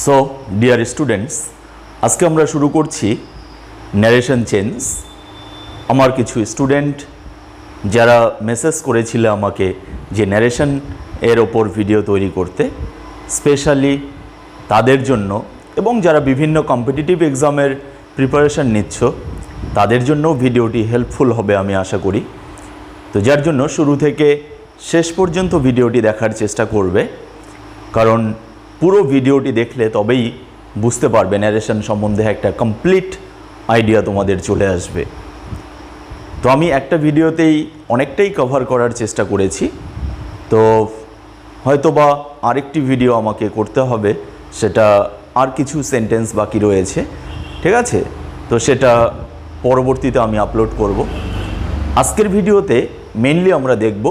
So dear students, আজকে আমরা শুরু করছি ন্যারেশন চেঞ্জ। আমার কিছু স্টুডেন্ট যারা মেসেজ করেছিল আমাকে যে ন্যারেশন এর ওপর ভিডিও তৈরি করতে, স্পেশালি তাদের জন্য এবং যারা বিভিন্ন কম্পিটিটিভ এক্সামের প্রিপারেশান নিচ্ছ তাদের জন্য ভিডিওটি হেল্পফুল হবে আমি আশা করি। তো যার জন্য শুরু থেকে শেষ পর্যন্ত ভিডিওটি দেখার চেষ্টা করবে, কারণ পুরো ভিডিওটি দেখলে তবেই বুঝতে পারবে ন্যারেশন সম্বন্ধে একটা কমপ্লিট আইডিয়া তোমাদের চলে আসবে। তো আমি একটা ভিডিওতেই অনেকটাই কভার করার চেষ্টা করেছি, তো হয়তোবা আরেকটি ভিডিও আমাকে করতে হবে, সেটা আর কিছু সেন্টেন্স বাকি রয়েছে, ঠিক আছে? তো সেটা পরবর্তীতে আমি আপলোড করব। আজকের ভিডিওতে মেইনলি আমরা দেখব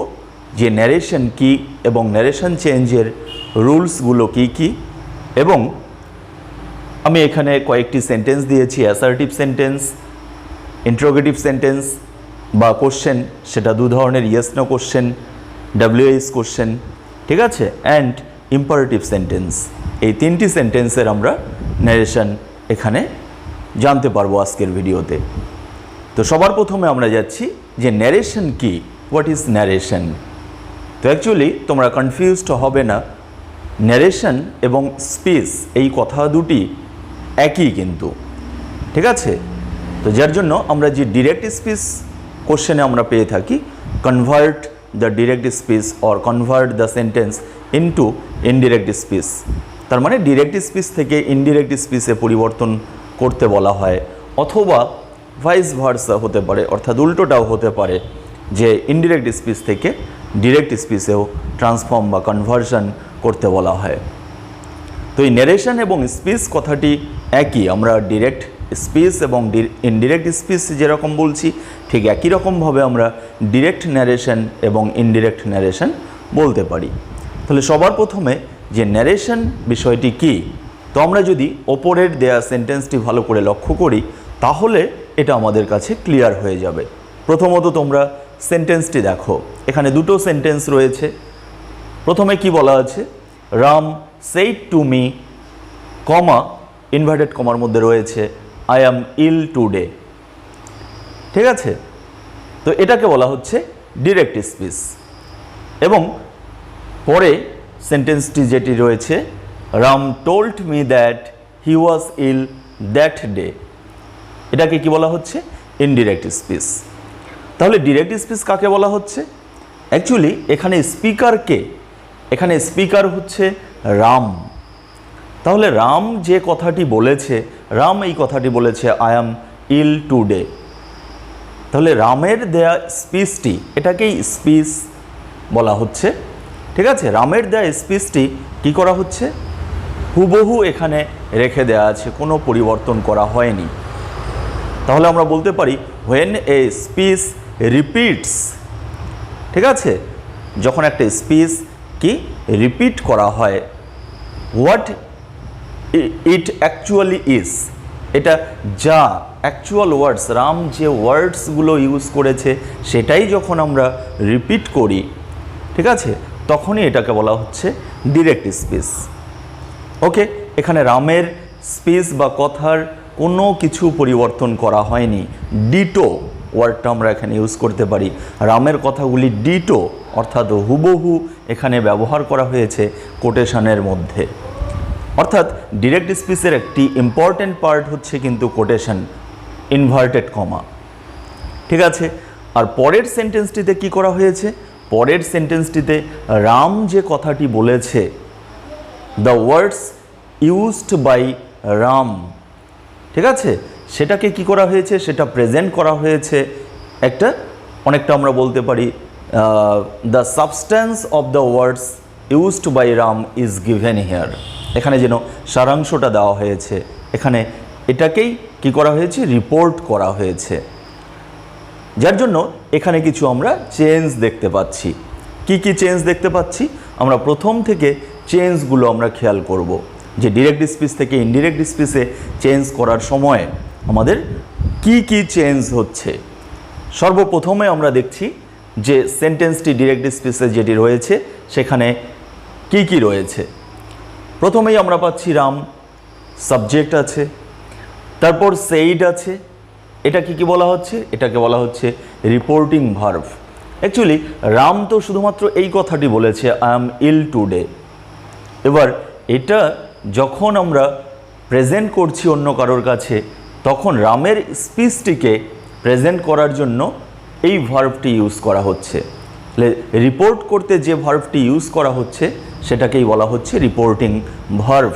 যে ন্যারেশন কী এবং ন্যারেশন চেঞ্জের রুলসগুলো কী কী, এবং আমি এখানে কয়েকটি সেন্টেন্স দিয়েছি, অ্যাসার্টিভ সেন্টেন্স, ইন্টারোগেটিভ সেন্টেন্স বা কোশ্চেন, সেটা দু ধরনের, yes no question, WH question, ঠিক আছে, অ্যান্ড ইম্পারেটিভ সেন্টেন্স। এই তিনটি সেন্টেন্সের আমরা ন্যারেশন এখানে জানতে পারবো আজকের ভিডিওতে। তো সবার প্রথমে আমরা যাচ্ছি যে ন্যারেশন কি, হোয়াট ইজ ন্যারেশন। তো অ্যাকচুয়ালি তোমরা কনফিউজড হবে না, ন্যারেশন এবং স্পিচ এই কথা দুটি একই কিন্তু, ঠিক আছে? তো যার জন্য আমরা যে ডিরেক্ট স্পিচ কোশ্চেনে আমরা পেয়ে থাকি, convert the direct speech or convert the sentence into indirect speech, তার মানে ডিরেক্ট স্পিচ থেকে ইনডিরেক্ট স্পিচে পরিবর্তন করতে বলা হয়, অথবা ভাইস ভার্সা হতে পারে, অর্থাৎ উল্টোটাও হতে পারে যে ইনডিরেক্ট স্পিচ থেকে ডিরেক্ট স্পিচেও ট্রান্সফর্ম বা কনভার্সন করতে বলা হয়। তো এই ন্যারেশন এবং স্পিচ কথাটি একই, আমরা ডিরেক্ট স্পিচ এবং ইনডিরেক্ট স্পিচ যেরকম বলছি ঠিক একই রকমভাবে আমরা ডিরেক্ট ন্যারেশন এবং ইনডিরেক্ট ন্যারেশন বলতে পারি। তাহলে সবার প্রথমে যে ন্যারেশন বিষয়টি কি, তো আমরা যদি ওপরের দেয়া সেন্টেন্সটি ভালো করে লক্ষ্য করি তাহলে এটা আমাদের কাছে ক্লিয়ার হয়ে যাবে। প্রথমত তোমরা সেন্টেন্সটি দেখো, এখানে দুটো সেন্টেন্স রয়েছে। প্রথমে কি বলা আছে, Ram said to me, comma inverted কমার মধ্যে রয়েছে আই অ্যাম ইল টুডে, ঠিক আছে? তো এটাকে বলা হচ্ছে ডিরেক্ট স্পিচ। এবং পরে সেন্টেন্সটি যেটি রয়েছে, Ram told me that he was ill that day, এটাকে কি বলা হচ্ছে, ইনডিরেক্ট স্পিচ। তাহলে ডিরেক্ট স্পিচ কাকে বলা হচ্ছে? অ্যাকচুয়ালি এখানে স্পিকারকে, এখানে স্পিকার হচ্ছে রাম। তাহলে রাম যে কথাটি বলেছে, রাম এই কথাটি বলেছে আই অ্যাম ইল টুডে, তাহলে রামের দেয়া স্পিচটি, এটাকেই স্পিচ বলা হচ্ছে, ঠিক আছে? রামের দেয়া স্পিচটি কি করা হচ্ছে, হুবহু এখানে রেখে দেওয়া আছে, কোনো পরিবর্তন করা হয়নি। তাহলে আমরা বলতে পারি হোয়েন এ স্পিচ রিপিটস, ঠিক আছে? যখন একটা স্পিচ কি রিপিট করা হয়, হোয়াট ইট অ্যাকচুয়ালি ইজ, এটা যা অ্যাকচুয়াল ওয়ার্ডস, রাম যে ওয়ার্ডসগুলো ইউজ করেছে সেটাই যখন আমরা রিপিট করি, ঠিক আছে, তখনই এটাকে বলা হচ্ছে ডিরেক্ট স্পিচ। ওকে, এখানে রামের স্পিচ বা কথার কোনো কিছু পরিবর্তন করা হয়নি। ডিটো ওয়ার্ডটা আমরা এখানে ইউজ করতে পারি, রামের কথাগুলি ডিটো অর্থাৎ হুবহু এখানে ব্যবহার করা হয়েছে কোটেশনের মধ্যে। অর্থাৎ ডিরেক্ট স্পিচের একটি ইম্পর্টেন্ট পার্ট হচ্ছে কিন্তু কোটেশন, ইনভার্টেড কমা, ঠিক আছে? আর পরের সেন্টেন্সটিতে কি করা হয়েছে, পরের সেন্টেন্সটিতে রাম যে কথাটি বলেছে, the words used by Ram, ঠিক আছে, সেটাকে কি করা হয়েছে, সেটা প্রেজেন্ট করা হয়েছে একটা, অনেকটা আমরা বলতে পারি the substance of the words used by Ram is given here, এখানে যেন সারাংশটা দেওয়া হয়েছে, এখানে এটাকেই কি করা হয়েছে, রিপোর্ট করা হয়েছে। যার জন্য এখানে কিছু আমরা চেঞ্জ দেখতে পাচ্ছি। কি কি চেঞ্জ দেখতে পাচ্ছি, আমরা প্রথম থেকে চেঞ্জগুলো আমরা খেয়াল করব যে ডিরেক্ট স্পিচ থেকে ইনডিরেক্ট স্পিচে চেঞ্জ করার সময় আমাদের কি কি চেঞ্জ হচ্ছে। সর্বপ্রথমে আমরা দেখছি যে সেন্টেন্সটি ডিরেক্ট স্পিচে যেটি রয়েছে সেখানে কি কি রয়েছে। প্রথমেই আমরা পাচ্ছি রাম সাবজেক্ট আছে, তারপর সেইড আছে। এটা কি বলা হচ্ছে? এটাকে বলা হচ্ছে রিপোর্টিং ভার্ব। অ্যাকচুয়ালি রাম তো শুধুমাত্র এই কথাটি বলেছে, আই অ্যাম ইল টুডে। এবার এটা যখন আমরা প্রেজেন্ট করছি অন্য কারোর কাছে, তখন রামের স্পিচটিকে প্রেজেন্ট করার জন্য এই ভার্বটি ইউজ করা হচ্ছে। রিপোর্ট করতে যে ভার্বটি ইউজ করা হচ্ছে সেটাকেই বলা হচ্ছে রিপোর্টিং ভার্ব।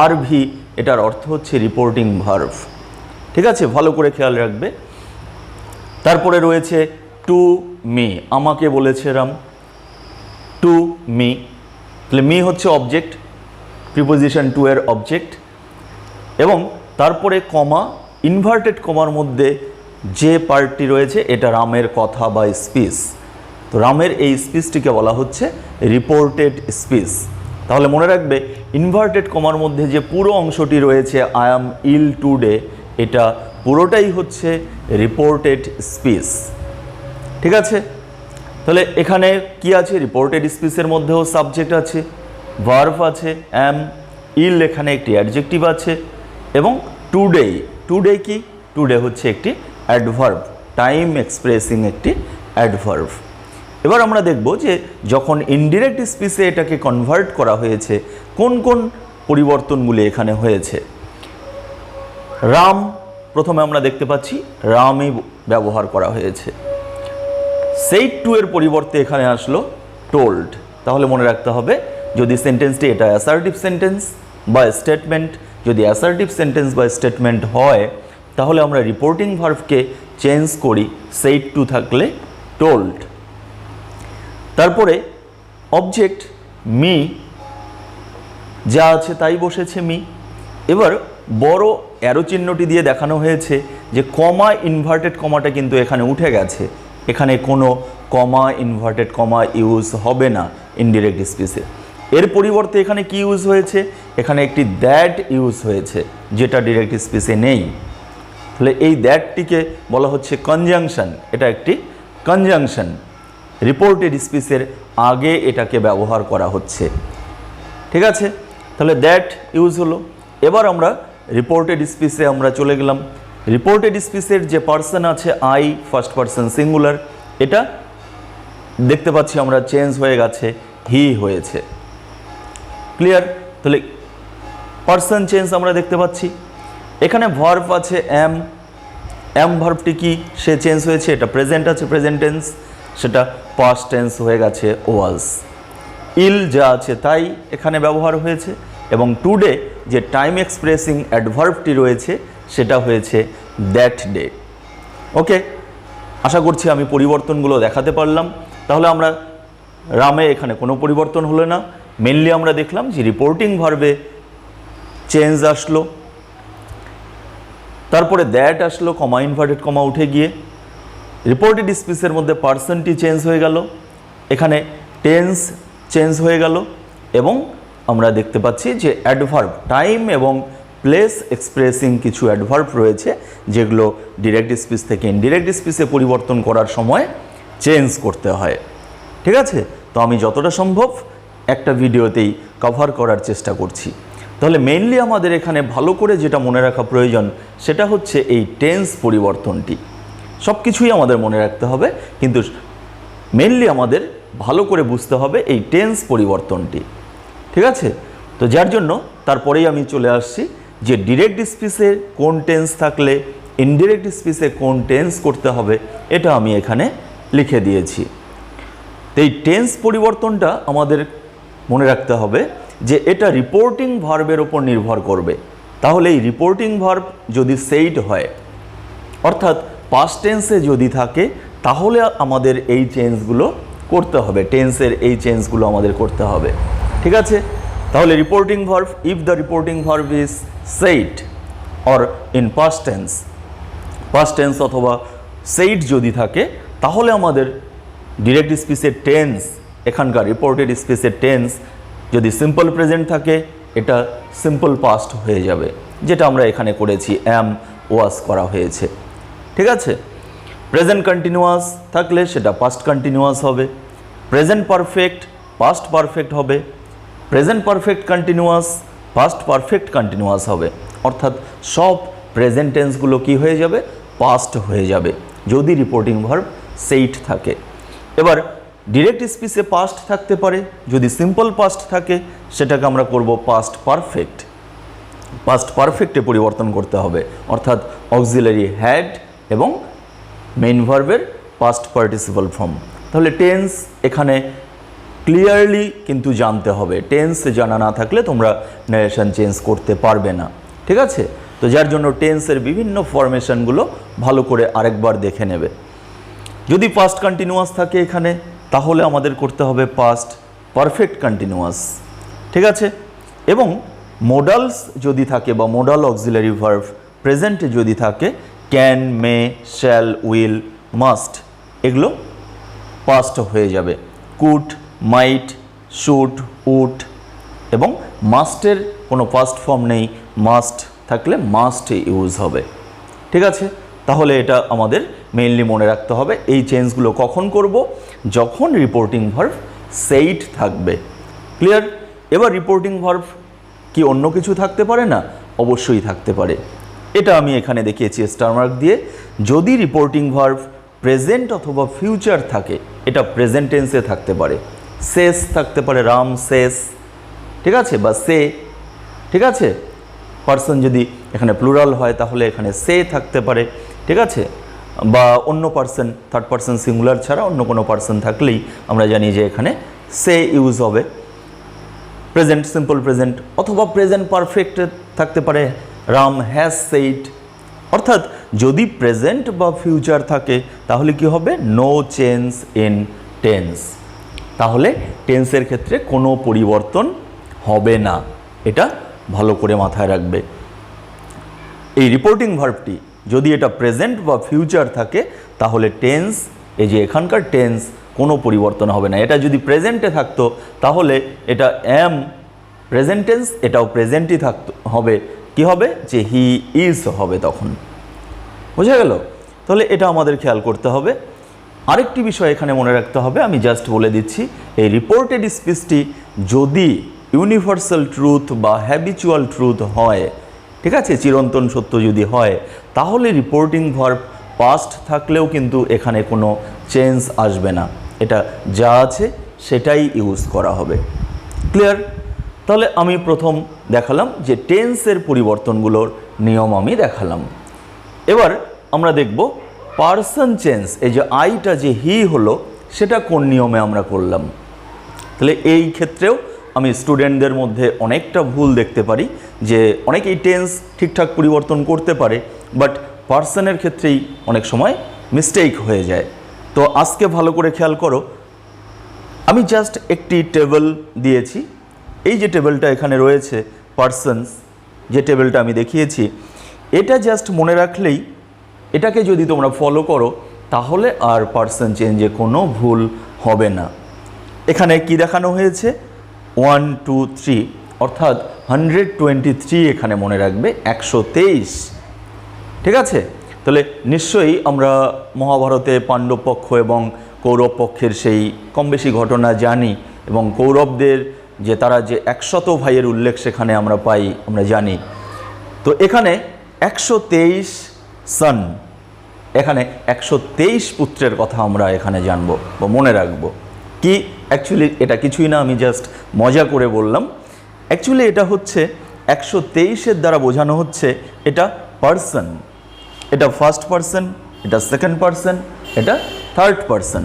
আরভি, এটার অর্থ হচ্ছে রিপোর্টিং ভার্ব। ঠিক আছে, ভালো করে খেয়াল রাখবে। তারপরে রয়েছে টু মি, আমাকে বলেছে রাম, টু মি। তাহলে মি হচ্ছে অবজেক্ট, প্রিপোজিশন টু এর অবজেক্ট, এবং তারপরে কমা, ইনভার্টেড কমার মধ্যে যে পার্টটি রয়েছে এটা রামের কথা বা স্পিচ। তো রামের এই স্পিচটিকে বলা হচ্ছে রিপোর্টেড স্পিচ। তাহলে মনে রাখবে, ইনভার্টেড কমার মধ্যে যে পুরো অংশটি রয়েছে আই অ্যাম ইল টুডে, এটা পুরোটাই হচ্ছে রিপোর্টেড স্পিচ। ঠিক আছে, তাহলে এখানে কি আছে? রিপোর্টেড স্পিচের মধ্যেও সাবজেক্ট আছে, ভার্ব আছে, অ্যাম, ইল এখানে একটি অ্যাডজেক্টিভ আছে, এবং টুডে। টুডে কি? টুডে হচ্ছে একটি অ্যাডভার্ব, টাইম এক্সপ্রেসিং একটি অ্যাডভার্ব। এবার আমরা দেখব যে যখন ইনডিরেক্ট স্পিচে এটাকে কনভার্ট করা হয়েছে, কোন কোন পরিবর্তনগুলি এখানে হয়েছে। রাম, প্রথমে আমরা দেখতে পাচ্ছি রামই ব্যবহার করা হয়েছে। সেইড টু এর পরিবর্তে এখানে আসলো টোল্ড। তাহলে মনে রাখতে হবে, যদি সেন্টেন্সটি এটা অ্যাসার্টিভ সেন্টেন্স বা স্টেটমেন্ট, যদি অ্যাসার্টিভ সেন্টেন্স বা স্টেটমেন্ট হয় তাহলে আমরা রিপোর্টিং ভার্বকে চেঞ্জ করি, সেইড টু থাকলে টোল্ড। তারপরে অবজেক্ট মি, যা আছে তাই বসেছে মি। এবার বড় অ্যারো চিহ্নটি দিয়ে দেখানো হয়েছে যে কমা, ইনভার্টেড কমাটা কিন্তু এখানে উঠে গেছে, এখানে কোনো কমা, ইনভার্টেড কমা ইউজ হবে না ইনডিরেক্ট স্পিচে। এর পরিবর্তে এখানে কি ইউজ হয়েছে? এখানে একটি দ্যাট ইউজ হয়েছে, যেটা ডিরেক্ট স্পিচে নেই। তাহলে এই দ্যাটটিকে বলা হচ্ছে কনজাংশন, এটা একটি কনজাংশন। রিপোর্টেড স্পিচের আগে এটাকে ব্যবহার করা হচ্ছে। ঠিক আছে, তাহলে দ্যাট ইউজ হলো। এবার আমরা রিপোর্টেড স্পিচে আমরা চলে গেলাম। রিপোর্টেড স্পিচের যে পার্সন আছে আই, ফার্স্ট পার্সন সিঙ্গুলার, এটা দেখতে পাচ্ছি আমরা চেঞ্জ হয়ে গেছে, হি হয়েছে। ক্লিয়ার? তাহলে পার্সন চেঞ্জ আমরা দেখতে পাচ্ছি। এখানে ভার্ব আছে অ্যাম, অ্যাম ভার্বটি কি? সে চেঞ্জ হয়েছে, এটা প্রেজেন্ট আছে, প্রেজেন্ট টেন্স, সেটা পাস্ট টেন্স হয়ে গেছে ওয়াজ। ইল যা আছে তাই এখানে ব্যবহার হয়েছে, এবং টুডে যে টাইম এক্সপ্রেসিং অ্যাডভার্বটি রয়েছে সেটা হয়েছে দ্যাট ডে। ওকে, আশা করছি আমি পরিবর্তনগুলো দেখাতে পারলাম। তাহলে আমরা রামে এখানে কোনো পরিবর্তন হলো না, মেনলি আমরা দেখলাম যে রিপোর্টিং ভার্বে চেঞ্জ আসলো, তারপরে দ্যাট আসলো, কমা, ইনভার্টেড কমা উঠে গিয়ে রিপোর্টেড স্পিচের মধ্যে পার্সনটি চেঞ্জ হয়ে গেল, এখানে টেন্স চেঞ্জ হয়ে গেল, এবং আমরা দেখতে পাচ্ছি যে অ্যাডভার্ব, টাইম এবং প্লেস এক্সপ্রেসিং কিছু অ্যাডভার্ব রয়েছে যেগুলো ডিরেক্ট স্পিচ থেকে ইনডিরেক্ট স্পিচে পরিবর্তন করার সময় চেঞ্জ করতে হয়। ঠিক আছে, তো আমি যতটা সম্ভব একটা ভিডিওতেই কভার করার চেষ্টা করছি। তাহলে মেইনলি আমাদের এখানে ভালো করে যেটা মনে রাখা প্রয়োজন সেটা হচ্ছে এই টেন্স পরিবর্তনটি। সব কিছুই আমাদের মনে রাখতে হবে, কিন্তু মেইনলি আমাদের ভালো করে বুঝতে হবে এই টেন্স পরিবর্তনটি। ঠিক আছে, তো যার জন্য তারপরেই আমি চলে আসছি যে ডিরেক্ট স্পিচে কোন টেন্স থাকলে ইনডিরেক্ট স্পিচে কোন টেন্স করতে হবে, এটা আমি এখানে লিখে দিয়েছি। তো এই টেন্স পরিবর্তনটা আমাদের মনে রাখতে হবে যে এটা রিপোর্টিং ভার্বের ওপর নির্ভর করবে। তাহলে এই রিপোর্টিং ভার্ব যদি সেইড হয়, অর্থাৎ পাস্ট টেন্সে যদি থাকে, তাহলে আমাদের এই চেঞ্জগুলো করতে হবে, টেন্সের এই চেঞ্জগুলো আমাদের করতে হবে। ঠিক আছে, তাহলে reporting verb, if the reporting verb is said or in past tense অথবা সেইড যদি থাকে, তাহলে আমাদের ডিরেক্ট স্পিচের টেন্স, এখানকার রিপোর্টেড স্পিচের টেন্স যদি সিম্পল প্রেজেন্ট থাকে, এটা সিম্পল পাস্ট হয়ে যাবে, যেটা আমরা এখানে করেছি, অ্যাম, ওয়াজ করা হয়েছে। ঠিক আছে, প্রেজেন্ট কন্টিনিউয়াস থাকলে সেটা পাস্ট কন্টিনিউয়াস হবে, প্রেজেন্ট পারফেক্ট পাস্ট পারফেক্ট হবে, present perfect continuous past perfect continuous হবে, অর্থাৎ সব প্রেজেন্ট টেন্সগুলো কি হয়ে যাবে, পাস্ট হয়ে যাবে যদি রিপোর্টিং ভার্ব সেইট থাকে। এবার ডিরেক্ট স্পিচে পাস্ট থাকতে পারে, যদি সিম্পল পাস্ট থাকে সেটাকে আমরা করব পাস্ট পারফেক্ট। পাস্ট পারফেক্টে পরিবর্তন করতে হবে, অর্থাৎ অক্সিলারি হ্যাড এবং মেইন ভার্বের পাস্ট পার্টিসিপাল ফর্ম। তাহলে টেন্স এখানে ক্লিয়ারলি কিন্তু জানতে হবে, টেন্স জানা না থাকলে তোমরা ন্যারেশন চেঞ্জ করতে পারবে না, ঠিক আছে? তো যার জন্য টেন্সের বিভিন্ন ফরমেশনগুলো ভালো করে আরেকবার দেখে নেবে। যদি পাস্ট কন্টিনিউয়াস থাকে এখানে তাহলে আমাদের করতে হবে পাস্ট পারফেক্ট কন্টিনিউয়াস, ঠিক আছে? এবং মোডালস যদি থাকে বা মোডাল অক্সিলারি ভার্ব প্রেজেন্টে যদি থাকে, can, May, shall, will, must, এগুলো পাস্ট হয়ে যাবে। কুড, মাইট, শুড, উড এবং মাস্টের কোনো পাস্ট ফর্ম নেই, মাস্ট থাকলে মাস্ট ইউজ হবে, ঠিক আছে? তাহলে এটা আমাদের মেইনলি মনে রাখতে হবে। এই চেঞ্জগুলো কখন করব, যখন রিপোর্টিং ভার্ব সেইট থাকবে। ক্লিয়ার? এবার রিপোর্টিং ভার্ব কি অন্য কিছু থাকতে পারে না? অবশ্যই থাকতে পারে। এটা আমি এখানে দেখিয়েছি স্টার মার্ক দিয়ে। যদি রিপোর্টিং ভার্ব প্রেজেন্ট অথবা ফিউচার থাকে, এটা প্রেজেন্ট টেন্সে থাকতে পারে। সেস থাকতে পারে, রাম সেস, ঠিক আছে? বা সে, ঠিক আছে? পার্সন যদি এখানে প্লুরাল হয় তাহলে এখানে সে থাকতে পারে, ঠিক আছে? বা অন্য পার্সন, থার্ড পার্সন সিঙ্গুলার ছাড়া অন্য কোনো পার্সন থাকলেই আমরা জানি যে এখানে সে ইউজ হবে। প্রেজেন্ট, সিম্পল প্রেজেন্ট অথবা প্রেজেন্ট পারফেক্ট থাকতে পারে, রাম হ্যাজ সেইড। অর্থাৎ যদি প্রেজেন্ট বা ফিউচার থাকে তাহলে কি হবে, নো চেঞ্জ ইন টেন্স, তাহলে টেন্সের ক্ষেত্রে কোনো পরিবর্তন হবে না। এটা ভালো করে মাথায় রাখবে। এই রিপোর্টিং ভার্বটি যদি এটা প্রেজেন্ট বা ফিউচার থাকে তাহলে টেন্স, এই যে এখানকার টেন্স, কোনো পরিবর্তন হবে না। এটা যদি প্রেজেন্টে থাকতো তাহলে এটা এম প্রেজেন্ট টেন্স, এটাও প্রেজেন্টই থাকতো, হবে কি হবে, যে হি ইজ হবে তখন। বোঝা গেল? তাহলে এটা আমাদের খেয়াল করতে হবে। আরেকটি বিষয় এখানে মনে রাখতে হবে, আমি জাস্ট বলে দিচ্ছি, এই রিপোর্টেড স্পিচটি যদি ইউনিভার্সাল ট্রুথ বা হ্যাবিচুয়াল ট্রুথ হয়, ঠিক আছে, চিরন্তন সত্য যদি হয়, তাহলে রিপোর্টিং ভার্ব পাস্ট থাকলেও কিন্তু এখানে কোনো চেঞ্জ আসবে না। এটা যা আছে সেটাই ইউজ করা হবে। ক্লিয়ার? তাহলে আমি প্রথম দেখালাম যে টেন্সের পরিবর্তনগুলোর নিয়ম আমি দেখালাম। এবার আমরা দেখব পার্সন চেঞ্জ, এই যে আইটা যে হি হলো সেটা কোন নিয়মে আমরা করলাম। তাহলে এই ক্ষেত্রেও আমি স্টুডেন্টদের মধ্যে অনেকটা ভুল দেখতে পারি, যে অনেকেই টেন্স ঠিকঠাক পরিবর্তন করতে পারে বাট পার্সনের ক্ষেত্রেই অনেক সময় মিস্টেক হয়ে যায়। তো আজকে ভালো করে খেয়াল করো, আমি জাস্ট একটি টেবিল দিয়েছি, এই যে টেবিলটা এখানে রয়েছে পার্সনস, যে টেবিলটা আমি দেখিয়েছি, এটা জাস্ট মনে রাখলেই, এটাকে যদি তোমরা ফলো করো তাহলে আর পার্সন চেঞ্জে কোনো ভুল হবে না। এখানে কি দেখানো হয়েছে, 1 2 3, অর্থাৎ 123 এখানে মনে রাখবে, 123, ঠিক আছে? তাহলে নিশ্চয়ই আমরা মহাভারতে পাণ্ডব পক্ষ এবং কৌরব পক্ষের সেই কম বেশি ঘটনা জানি, এবং কৌরবদের যে তারা যে 100 ভাইয়ের উল্লেখ সেখানে আমরা পাই, আমরা জানি। তো এখানে 123 সন, এখানে 123 পুত্রের কথা আমরা এখানে জানবো বা মনে রাখবো। কি অ্যাকচুয়ালি এটা কিছুই না, আমি জাস্ট মজা করে বললাম। অ্যাকচুয়ালি এটা হচ্ছে 123-এর দ্বারা বোঝানো হচ্ছে এটা পার্সন, এটা ফার্স্ট পার্সন, এটা সেকেন্ড পার্সন, এটা থার্ড পার্সন।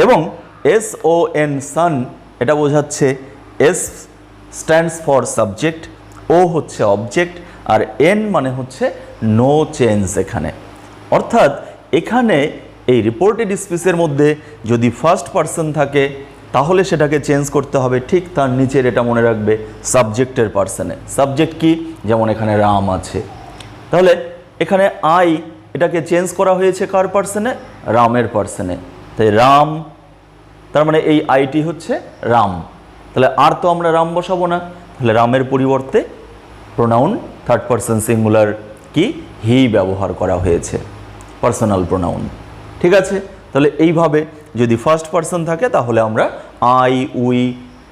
এবং SON সন, এটা বোঝাচ্ছে S stands for subject, O হচ্ছে অবজেক্ট, আর N মানে হচ্ছে নো চেঞ্জ এখানে। অর্থাৎ এখানে এই রিপোর্টেড স্পিচের মধ্যে যদি ফার্স্ট পার্সন থাকে তাহলে সেটাকে চেঞ্জ করতে হবে ঠিক তার নিচের, এটা মনে রাখবে, সাবজেক্টের পার্সনে। সাবজেক্ট কি, যেমন এখানে রাম আছে, তাহলে এখানে আই, এটাকে চেঞ্জ করা হয়েছে কার পার্সনে, রামের পার্সনে। তাই রাম, তার মানে এই আইটি হচ্ছে রাম, তাহলে আর তো আমরা রাম বসাবো না, তাহলে রামের পরিবর্তে প্রোনাউন থার্ড পার্সন সিঙ্গুলার কি, হি ব্যবহার করা হয়েছে, পার্সোনাল প্রোনাউন, ঠিক আছে? তাহলে এইভাবে যদি ফার্স্ট পার্সন থাকে তাহলে আমরা আই, উই,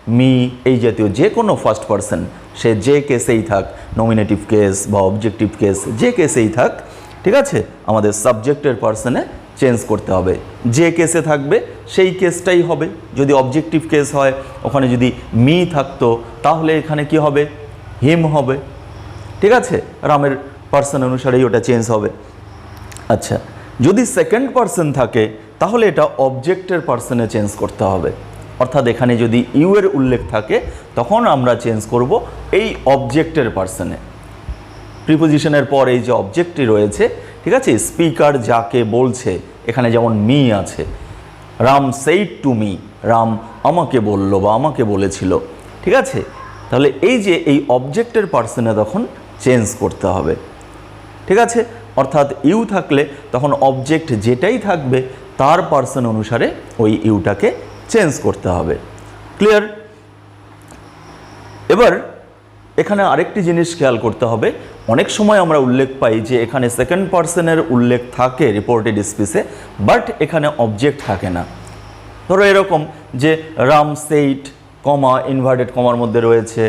মি এই জাতীয় যে কোনো ফার্স্ট পারসন, সে যে কেসেই থাক, নমিনেটিভ কেস বা অবজেক্টিভ কেস, যে কেসেই থাক, ঠিক আছে, আমাদের সাবজেক্টের পার্সনে চেঞ্জ করতে হবে। যে কেসে থাকবে সেই কেসটাই হবে। যদি অবজেক্টিভ কেস হয়, ওখানে যদি মি থাকতো, তাহলে এখানে কি হবে? হিম হবে। ঠিক আছে, রামের পার্সন অনুসারেই ওটা চেঞ্জ হবে। আচ্ছা, যদি সেকেন্ড পার্সন থাকে, তাহলে এটা অবজেক্টের পার্সনে চেঞ্জ করতে হবে। অর্থাৎ এখানে যদি ইউ এর উল্লেখ থাকে, তখন আমরা চেঞ্জ করব এই অবজেক্টের পার্সনে। প্রিপোজিশনের পর এই যে অবজেক্টটি রয়েছে, ঠিক আছে, স্পিকার যাকে বলছে, এখানে যেমন মি আছে, Ram said to me, Ram আমাকে বলল বা আমাকে বলেছিল। ঠিক আছে, তাহলে এই যে এই অবজেক্টের পার্সনে তখন চেঞ্জ করতে হবে। ঠিক আছে, অর্থাৎ ইউ থাকলে তখন অবজেক্ট যেটাই থাকবে তার পার্সন অনুসারে ওই ইউটাকে চেঞ্জ করতে হবে। ক্লিয়ার? এবার এখানে আরেকটি জিনিস খেয়াল করতে হবে, অনেক সময় আমরা উল্লেখ পাই যে এখানে সেকেন্ড পার্সনের উল্লেখ থাকে রিপোর্টেড স্পিচে, বাট এখানে অবজেক্ট থাকে না। ধরো এরকম যে রাম সেইড, কমা, ইনভার্টেড কমার মধ্যে রয়েছে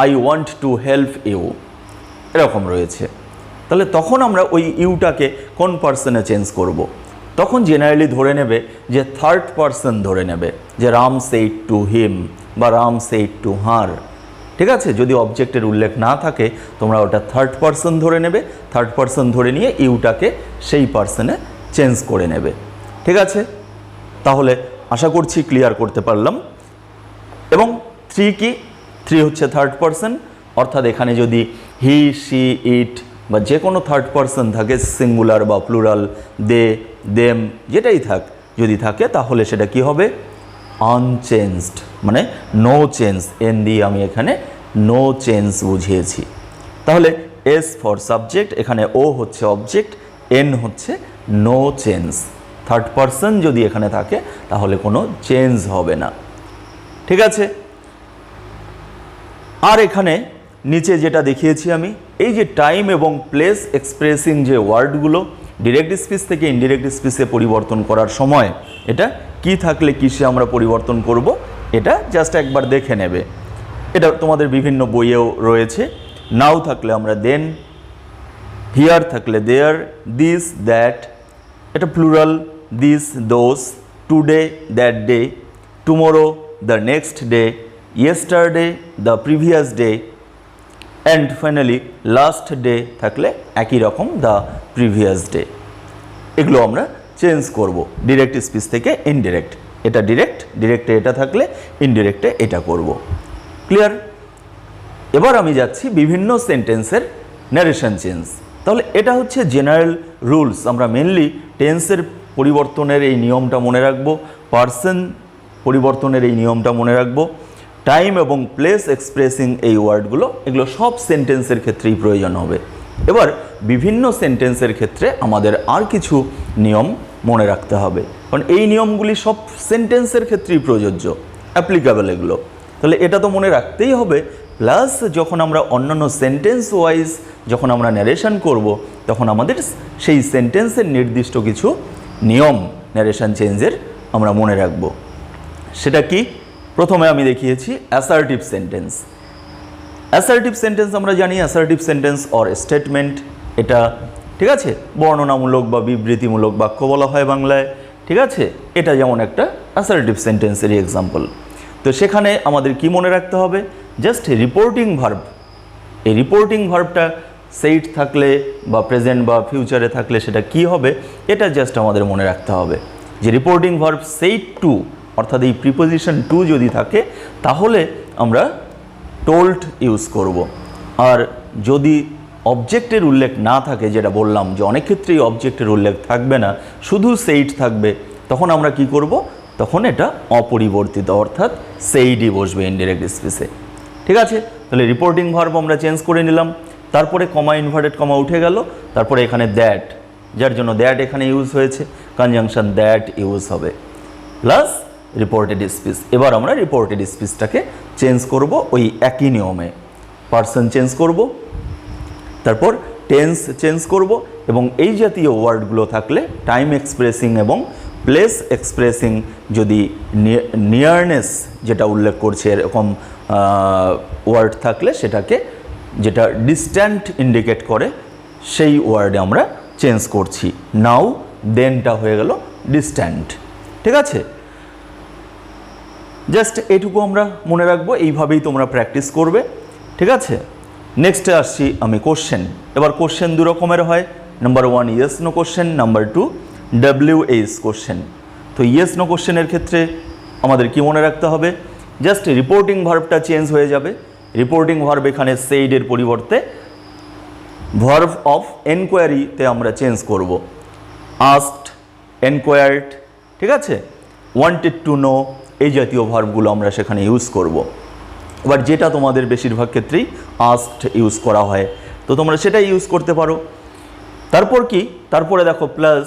I want to help you, এরকম রয়েছে। তাহলে তখন আমরা ওই ইউটাকে কোন পার্সনে চেঞ্জ করব? তখন জেনারেলি ধরে নেবে যে থার্ড পার্সন ধরে নেবে, যে রাম সেইড টু হিম বা রাম সেইড টু হার। ঠিক আছে, যদি অবজেক্টের উল্লেখ না থাকে, তোমরা ওটা থার্ড পার্সন ধরে নেবে। থার্ড পার্সন ধরে নিয়ে ইউটাকে সেই পার্সনে চেঞ্জ করে নেবে। ঠিক আছে, তাহলে আশা করছি ক্লিয়ার করতে পারলাম। এবং থ্রি কি? থ্রি হচ্ছে থার্ড পার্সন, অর্থাৎ এখানে যদি হি, শি, ইট বা যে কোনো থার্ড পার্সন থাকে, সিঙ্গুলার বা প্লুরাল, দে, দেম, যেটাই থাক, যদি থাকে, তাহলে সেটা কি হবে? আনচেঞ্জড, মানে নো চেঞ্জ। এন দিয়ে আমি এখানে নো চেঞ্জ বুঝিয়েছি। তাহলে এস ফর সাবজেক্ট, এখানে ও হচ্ছে অবজেক্ট, এন হচ্ছে নো চেঞ্জ। থার্ড পার্সন যদি এখানে থাকে, তাহলে কোনো চেঞ্জ হবে না। ঠিক আছে, আর এখানে নিচে যেটা দেখিয়েছি আমি, এই যে টাইম এবং প্লেস এক্সপ্রেসিং যে ওয়ার্ডগুলো ডিরেক্ট স্পিচ থেকে ইনডিরেক্ট স্পিচে পরিবর্তন করার সময় এটা কি থাকলে কিসে আমরা পরিবর্তন করব, এটা জাস্ট একবার দেখে নেবে। এটা তোমাদের বিভিন্ন বইয়েও রয়েছে। নাও থাকলে আমরা দেন, হিয়ার থাকলে দেয়ার, দিস, দ্যাট, এটা plural, this, those, today, that day, tomorrow, the next day, yesterday, the previous day, and finally last day থাকলে একই রকম, দ্য প্রিভিয়াস ডে। এগুলো আমরা চেঞ্জ করব ডিরেক্ট স্পিচ থেকে ইনডিরেক্ট। এটা ডিরেক্ট, ডিরেক্টে এটা থাকলে ইনডিরেক্টে এটা করব। ক্লিয়ার? এবার আমি যাচ্ছি বিভিন্ন সেন্টেন্সের ন্যারেশন চেঞ্জ। তাহলে এটা হচ্ছে জেনারেল রুলস। আমরা মেনলি টেন্সের পরিবর্তনের এই নিয়মটা মনে রাখব, পার্সন পরিবর্তনের এই নিয়মটা মনে রাখব, টাইম এবং প্লেস এক্সপ্রেসিং এই ওয়ার্ডগুলো, এগুলো সব সেন্টেন্সের ক্ষেত্রেই প্রয়োজন হবে। এবার বিভিন্ন সেন্টেন্সের ক্ষেত্রে আমাদের আর কিছু নিয়ম মনে রাখতে হবে, কারণ এই নিয়মগুলি সব সেন্টেন্সের ক্ষেত্রেই প্রযোজ্য, অ্যাপ্লিকেবল এগুলো। তাহলে এটা তো মনে রাখতেই হবে। প্লাস যখন আমরা অন্যান্য সেন্টেন্স ওয়াইজ যখন আমরা ন্যারেশন করব, তখন আমাদের সেই সেন্টেন্সের নির্দিষ্ট কিছু নিয়ম ন্যারেশন চেঞ্জের আমরা মনে রাখব। সেটা কি? প্রথমে আমি দেখিয়েছি অ্যাসার্টিভ সেন্টেন্স। অ্যাসার্টিভ সেন্টেন্স আমরা জানি, অ্যাসার্টিভ সেন্টেন্স অর স্টেটমেন্ট, এটা ঠিক আছে বর্ণনামূলক বা বিবৃতিমূলক বাক্য বলা হয় বাংলায়। ঠিক আছে, এটা যেমন একটা অ্যাসার্টিভ সেন্টেন্সেরই এক্সাম্পল। তো সেখানে আমাদের কি মনে রাখতে হবে? Just reporting verb. এই রিপোর্টিং ভার্বটা সেইড থাকলে বা প্রেজেন্ট বা ফিউচারে থাকলে সেটা কি হবে, এটা জাস্ট আমাদের মনে রাখতে হবে যে রিপোর্টিং ভার্ব সেইড টু, অর্থাৎ এই প্রিপোজিশন টু যদি থাকে তাহলে আমরা টোল্ড ইউজ করব। আর যদি অবজেক্টের উল্লেখ না থাকে, যেটা বললাম যে অনেক ক্ষেত্রেই অবজেক্টের উল্লেখ থাকবে না, শুধু সেইড থাকবে, তখন আমরা কি করব? তখন এটা অপরিবর্তিত, অর্থাৎ সেইডই বসবে ইনডিরেক্ট স্পিচে। ঠিক আছে, তাহলে রিপোর্টিং ভার্ব আমরা চেঞ্জ করে নিলাম। তারপরে কমা, ইনভার্টেড কমা উঠে গেল। তারপরে এখানে দ্যাট, যার জন্য দ্যাট এখানে ইউজ হয়েছে, কনজাংশন দ্যাট ইউজ হবে, প্লাস রিপোর্টেড স্পিচ। এবার আমরা রিপোর্টেড স্পিচটাকে চেঞ্জ করব ওই একই নিয়মে। পার্সন চেঞ্জ করব, তারপর টেন্স চেঞ্জ করব, এবং এই জাতীয় ওয়ার্ডগুলো থাকলে টাইম এক্সপ্রেসিং এবং প্লেস এক্সপ্রেসিং যদি নিয়ারনেস যেটা উল্লেখ করছে এরকম ওয়ার্ড থাকলে সেটাকে যেটা ডিস্ট্যান্ট ইন্ডিকেট করে সেই ওয়ার্ডে আমরা চেঞ্জ করছি। নাও দেনটা হয়ে গেল ডিস্ট্যান্ট। ঠিক আছে, জাস্ট এটুকু আমরা মনে রাখবো, এইভাবেই তোমরা প্র্যাকটিস করবে। ঠিক আছে, নেক্সটে আসছি আমি কোশ্চেন। এবার কোশ্চেন দু রকমের হয়, number 1 yes no question, number 2 WH question. তো ইয়েস নো কোশ্চেনের ক্ষেত্রে আমাদের কি মনে রাখতে হবে, জাস্ট রিপোর্টিং ভার্বটা চেঞ্জ হয়ে যাবে। রিপোর্টিং ভার্ব এখানে সেইডের পরিবর্তে ভার্ব অফ এনকোয়ারিতে আমরা চেঞ্জ করব। আস্কড, এনকোয়ার্ড, ঠিক আছে, ওয়ান্টেড টু নো, এই জাতীয় ভার্বগুলো আমরা সেখানে ইউজ করব। এবার যেটা তোমাদের বেশিরভাগ ক্ষেত্রেই আস্কড ইউজ করা হয়, তো তোমরা সেটাই ইউজ করতে পারো। তারপর কি, তারপরে দেখো প্লাস,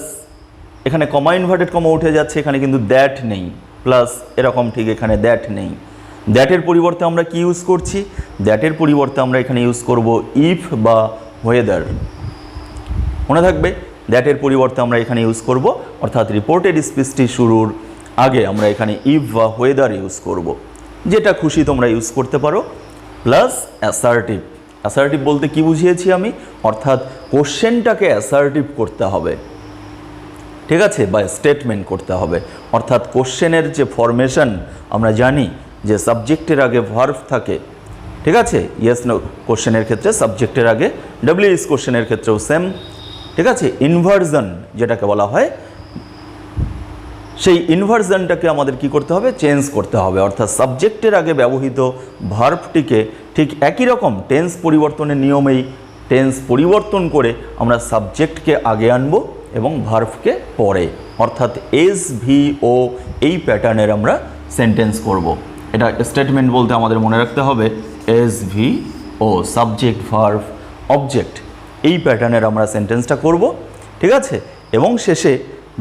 এখানে কমা ইনভার্টেড কমা উঠে যাচ্ছে, এখানে কিন্তু দ্যাট নেই, প্লাস এরকম ঠিক এখানে দ্যাট নেই। দ্যাটের পরিবর্তে আমরা কি ইউজ করছি, দ্যাটের পরিবর্তে আমরা এখানে ইউজ করব ইফ বা ওয়েদার। মনে থাকবে, দ্যাটের পরিবর্তে আমরা এখানে ইউজ করব, অর্থাৎ রিপোর্টেড স্পিচটি শুরুর আগে আমরা এখানে ইফ বা ওয়েদার ইউজ করব। যেটা খুশি তোমরা ইউজ করতে পারো। Plus assertive. অ্যাসার্টিভ বলতে কি বুঝিয়েছি আমি, অর্থাৎ কোশ্চেনটাকে অ্যাসার্টিভ করতে হবে। ঠিক আছে, বা স্টেটমেন্ট করতে হবে। অর্থাৎ কোশ্চেনের যে ফরমেশন আমরা জানি যে সাবজেক্টের আগে ভার্ব থাকে। ঠিক আছে, ইয়েস নো কোশ্চেনের ক্ষেত্রে সাবজেক্টের আগে, WH কোশ্চেনের ক্ষেত্রেও সেম। ঠিক আছে, ইনভার্জন যেটাকে বলা হয়, সেই ইনভার্জনটাকে আমাদের কি করতে হবে, চেঞ্জ করতে হবে। অর্থাৎ সাবজেক্টের আগে ব্যবহৃত ভার্বটিকে ঠিক একই রকম টেন্স পরিবর্তনের নিয়মেই টেন্স পরিবর্তন করে আমরা সাবজেক্টকে আগে আনবো এবং ভার্বকে পরে, অর্থাৎ SVO এই প্যাটার্নের আমরা সেন্টেন্স করব। এটা স্টেটমেন্ট বলতে আমাদের মনে রাখতে হবে SVO, সাবজেক্ট ভার্ব অবজেক্ট, এই প্যাটার্নের আমরা সেন্টেন্সটা করব। ঠিক আছে, এবং শেষে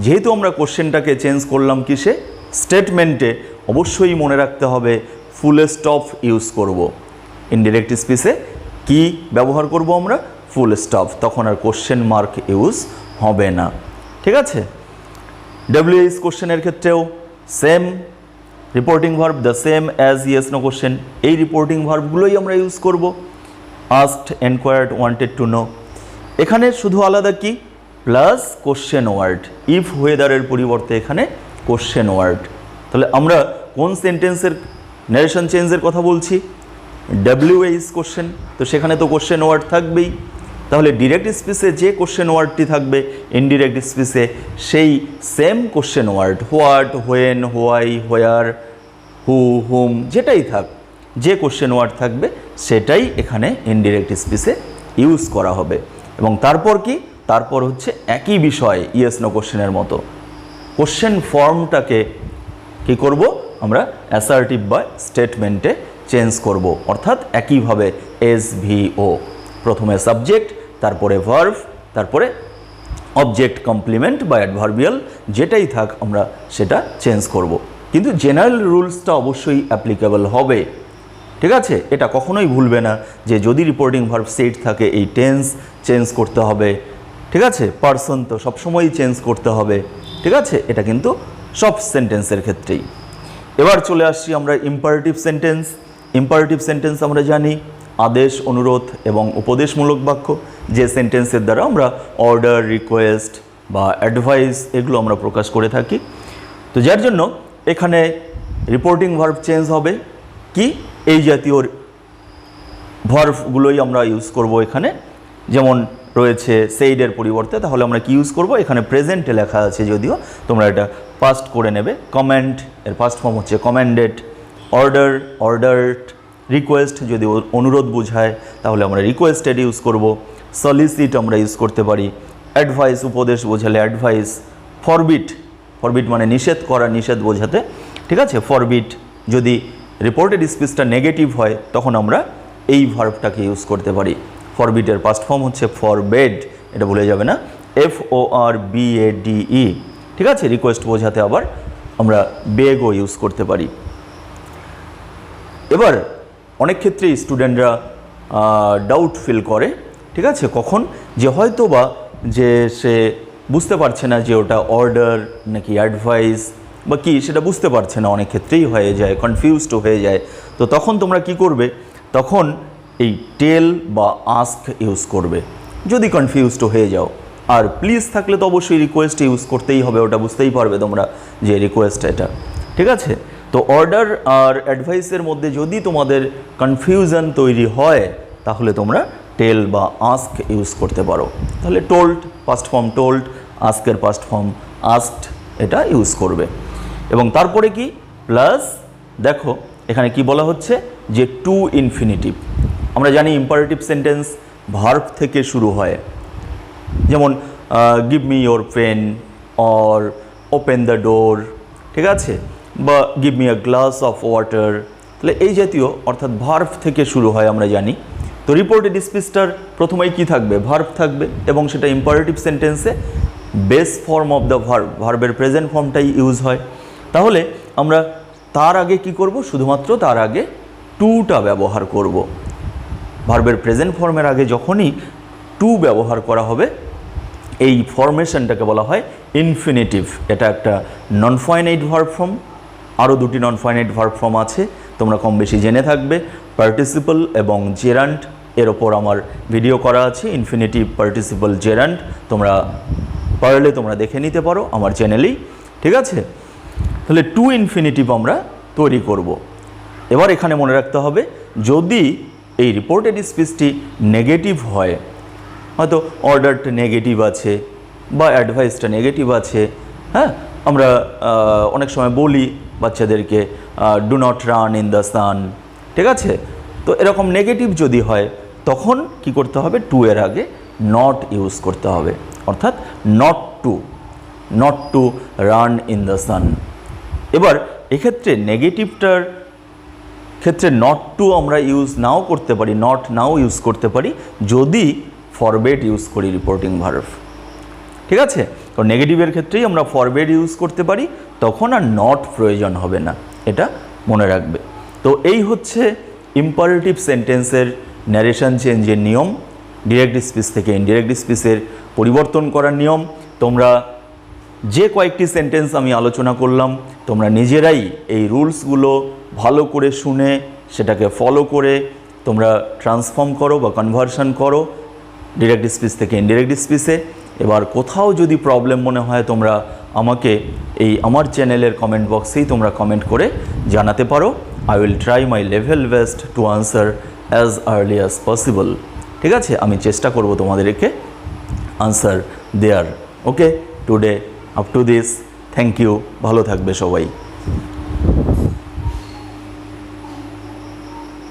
যেহেতু আমরা কোশ্চেনটাকে চেঞ্জ করলাম কিসে, স্টেটমেন্টে, অবশ্যই মনে রাখতে হবে ফুল স্টপ ইউজ করব। ইনডিরেক্ট স্পিচে কি ব্যবহার করব আমরা, ফুল স্টপ, তখন আর কোশ্চেন মার্ক ইউজ হবে না। ঠিক আছে, WH কোশ্চেনের ক্ষেত্রেও same reporting verb, the same as yes no question, এই রিপোর্টিং ভার্বগুলোই আমরা ইউজ করব। Asked, enquired, wanted to know. এখানে শুধু আলাদা কি, প্লাস কোশ্চেন ওয়ার্ড, ইফ ওয়েদারের পরিবর্তে এখানে কোশ্চেন ওয়ার্ড। তাহলে আমরা কোন সেন্টেন্সের ন্যারেশন চেঞ্জের কথা বলছি, WH কোশ্চেন, তো সেখানে তো কোশ্চেন ওয়ার্ড থাকবেই। তাহলে ডিরেক্ট স্পিচে যে কোশ্চেন ওয়ার্ডটি থাকবে, ইনডিরেক্ট স্পিচে সেই same question word, what, when, why, where, who, whom, যেটাই থাক, যে কোশ্চেন ওয়ার্ড থাকবে সেটাই এখানে ইনডিরেক্ট স্পিচে ইউজ করা হবে। এবং তারপর কি, তারপর হচ্ছে একই বিষয় ইয়েস নো কোশ্চেনের মতো কোশ্চেন ফর্মটাকে কি করব আমরা, অ্যাসার্টিভ বা স্টেটমেন্টে চেঞ্জ করব। অর্থাৎ একইভাবে SVO, প্রথমে সাবজেক্ট, তারপরে ভার্ব, তারপরে অবজেক্ট কমপ্লিমেন্ট বা অ্যাডভার্বিয়াল, যেটাই থাক আমরা সেটা চেঞ্জ করব। কিন্তু জেনারেল রুলসটা অবশ্যই অ্যাপ্লিকেবল হবে। ঠিক আছে, এটা কখনোই ভুলবে না যে যদি রিপোর্টিং ভার্ব সেট থাকে এই টেন্স চেঞ্জ করতে হবে। ঠিক আছে, পারসন তো সবসময়ই চেঞ্জ করতে হবে। ঠিক আছে, এটা কিন্তু সব সেন্টেন্সের ক্ষেত্রেই। এবার চলে আসছি আমরা ইম্পারেটিভ সেন্টেন্স। ইম্পারেটিভ সেন্টেন্স আমরা জানি আদেশ, অনুরোধ এবং উপদেশমূলক বাক্য, যে সেন্টেন্সের দ্বারা আমরা অর্ডার, রিকোয়েস্ট বা অ্যাডভাইস এগুলো আমরা প্রকাশ করে থাকি। তো যার জন্য এখানে রিপোর্টিং ভার্ব চেঞ্জ হবে কি, এই জাতীয় ভার্বগুলোই আমরা ইউজ করব এখানে। যেমন রয়েছে সেইডের পরিবর্তে, তাহলে আমরা কি ইউজ করব, এখানে প্রেজেন্টে লেখা আছে যদিও তোমরা এটা পাস্ট করে নেবে। কমেন্ড, এর পাস্ট ফর্ম হচ্ছে কমেন্ডেড। Order, ordered. রিকোয়েস্ট যদি অনুরোধ বোঝায় তাহলে আমরা রিকোয়েস্টেড ইউজ করব। সলিসিট আমরা ইউজ করতে পারি। অ্যাডভাইস, উপদেশ বোঝালে অ্যাডভাইস। ফরবিট, ফরবিট মানে নিষেধ করা, নিষেধ বোঝাতে। ঠিক আছে, ফরবিট যদি রিপোর্টেড স্পিচটা নেগেটিভ হয় তখন আমরা এই ভার্বটাকে ইউজ করতে পারি। ফরবিটের পাস্ট ফর্ম হচ্ছে ফরবেড, এটা ভুলে যাবে না, FORBADE। ঠিক আছে, রিকোয়েস্ট বোঝাতে আবার আমরা বেগও ইউজ করতে পারি। এবার অনেক ক্ষেত্রেই স্টুডেন্টরা ডাউট ফিল করে, ঠিক আছে, কখন যে হয়তো বা যে সে বুঝতে পারছে না যে ওটা অর্ডার নাকি অ্যাডভাইস বা কি, সেটা বুঝতে পারছে না, অনেক ক্ষেত্রেই হয়ে যায়, কনফিউজড হয়ে যায়। তো তখন তোমরা কি করবে, তখন এই টেল বা আস্ক ইউজ করবে যদি কনফিউজড হয়ে যাও। আর প্লিজ থাকলে তো অবশ্যই রিকোয়েস্ট ইউজ করতেই হবে, ওটা বুঝতেই পারবে তোমরা যে রিকোয়েস্ট এটা, ঠিক আছে। তো অর্ডার আর অ্যাডভাইসের মধ্যে যদি তোমাদের কনফিউশন তৈরি হয় তাহলে তোমরা টেল বা আস্ক ইউজ করতে পারো। তাহলে টোল্ড পাস্ট ফর্ম টোল্ড, আস্কের পাস্ট ফর্ম আস্কড, এটা ইউজ করবে। এবং তারপরে কি প্লাস, দেখো এখানে কি বলা হচ্ছে যে টু ইনফিনিটিভ। আমরা জানি ইম্পারেটিভ সেন্টেন্স ভার্ব থেকে শুরু হয়, যেমন give me your pen or open the door, ঠিক আছে, বা give me a glass of water. তাহলে এই জাতীয় অর্থাৎ ভার্ব থেকে শুরু হয় আমরা জানি। তো রিপোর্টেড স্পিচটার প্রথমেই কি থাকবে, ভার্ব থাকবে, এবং সেটা ইম্পারেটিভ সেন্টেন্সে base form of the verb, ভার্বের প্রেজেন্ট ফর্মটাই ইউজ হয়। তাহলে আমরা তার আগে কি করব, শুধুমাত্র তার আগে টুটা ব্যবহার করব। ভার্বের প্রেজেন্ট ফর্মের আগে যখনই টু ব্যবহার করা হবে এই ফরমেশনটাকে বলা হয় ইনফিনিটিভ। এটা একটা নন ফাইনাইট ভার্ব ফর্ম। আরও দুটি নন ফাইনাইট ভার্ব ফর্ম আছে, তোমরা কম বেশি জেনে থাকবে, পার্টিসিপল এবং জেরান্ট। এর ওপর আমার ভিডিও করা আছে, ইনফিনিটিভ, পার্টিসিপল, জেরান্ট, তোমরা পারলে তোমরা দেখে নিতে পারো আমার চ্যানেলেই, ঠিক আছে। তাহলে টু ইনফিনিটিভ আমরা তৈরি করব। এবার এখানে মনে রাখতে হবে, যদি এই রিপোর্টেড স্পিচটি নেগেটিভ হয়, হয়তো অর্ডারটা নেগেটিভ আছে বা অ্যাডভাইসটা নেগেটিভ আছে, হ্যাঁ, আমরা অনেক সময় বলি বাচ্চাদেরকে do not run in the sun, ঠিক আছে। তো এরকম নেগেটিভ যদি হয় তখন কি করতে হবে, টু এর আগে নট ইউজ করতে হবে, অর্থাৎ not to run in the sun. এবার এক্ষেত্রে নেগেটিভটার ক্ষেত্রে নট টু আমরা ইউজ নাও করতে পারি, নট নাও ইউজ করতে পারি যদি ফরবেড ইউজ করি রিপোর্টিং ভার্ব, ঠিক আছে। কারণ নেগেটিভের ক্ষেত্রেই আমরা ফরবেড ইউজ করতে পারি, তখন আর নট প্রয়োজন হবে না, এটা মনে রাখবে। তো এই হচ্ছে ইম্পারেটিভ সেন্টেন্সের ন্যারেশন চেঞ্জের নিয়ম, ডিরেক্ট স্পিচ থেকে ইনডিরেক্ট স্পিচের পরিবর্তন করার নিয়ম। তোমরা যে কয়েকটি সেন্টেন্স আমি আলোচনা করলাম, তোমরা নিজেরাই এই রুলসগুলো ভালো করে শুনে সেটাকে ফলো করে তোমরা ট্রান্সফর্ম করো বা কনভার্সন করো ডিরেক্ট স্পিচ থেকে ইনডিরেক্ট স্পিচে। এবার কোথাও যদি প্রবলেম মনে হয় তোমরা আমাকে এই আমার চ্যানেলের কমেন্ট বক্সেই তোমরা কমেন্ট করে জানাতে পারো। I will try my level best to answer as early as possible, ঠিক আছে। আমি চেষ্টা করব তোমাদেরকে আনসার দেয়ার। Okay, today up to this, thank you, ভালো থাকবে সবাই।